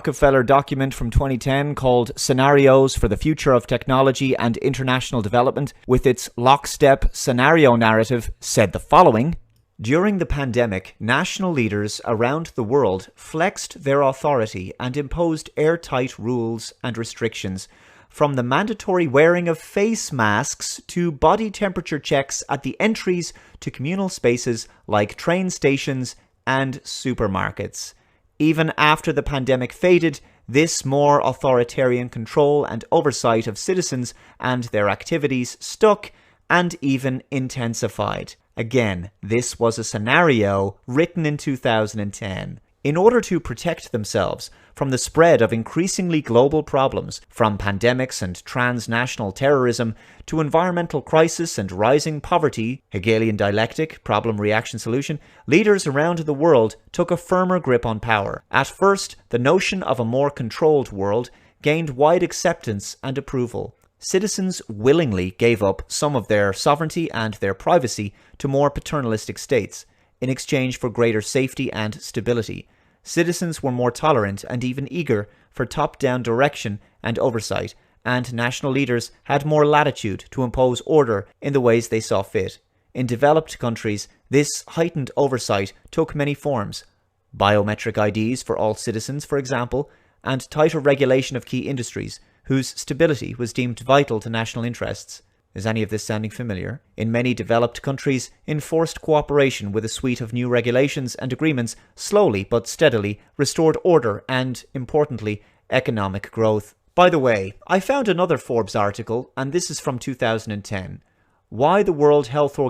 Rockefeller document from 2010 called Scenarios for the Future of Technology and International Development, with its lockstep scenario narrative, said the following: during the pandemic, national leaders around the world flexed their authority and imposed airtight rules and restrictions, from the mandatory wearing of face masks to body temperature checks at the entries to communal spaces like train stations and supermarkets. Even after the pandemic faded, this more authoritarian control and oversight of citizens and their activities stuck and even intensified. Again, this was a scenario written in 2010. In order to protect themselves from the spread of increasingly global problems, from pandemics and transnational terrorism to environmental crisis and rising poverty, Hegelian dialectic, problem-reaction-solution, leaders around the world took a firmer grip on power. At first, the notion of a more controlled world gained wide acceptance and approval. Citizens willingly gave up some of their sovereignty and their privacy to more paternalistic states, in exchange for greater safety and stability. Citizens were more tolerant and even eager for top-down direction and oversight, and national leaders had more latitude to impose order in the ways they saw fit. In developed countries, this heightened oversight took many forms: biometric IDs for all citizens, for example, and tighter regulation of key industries, whose stability was deemed vital to national interests. Is any of this sounding familiar? In many developed countries, enforced cooperation with a suite of new regulations and agreements slowly but steadily restored order and, importantly, economic growth. By the way, I found another Forbes article, and this is from 2010. Why the World Health Organization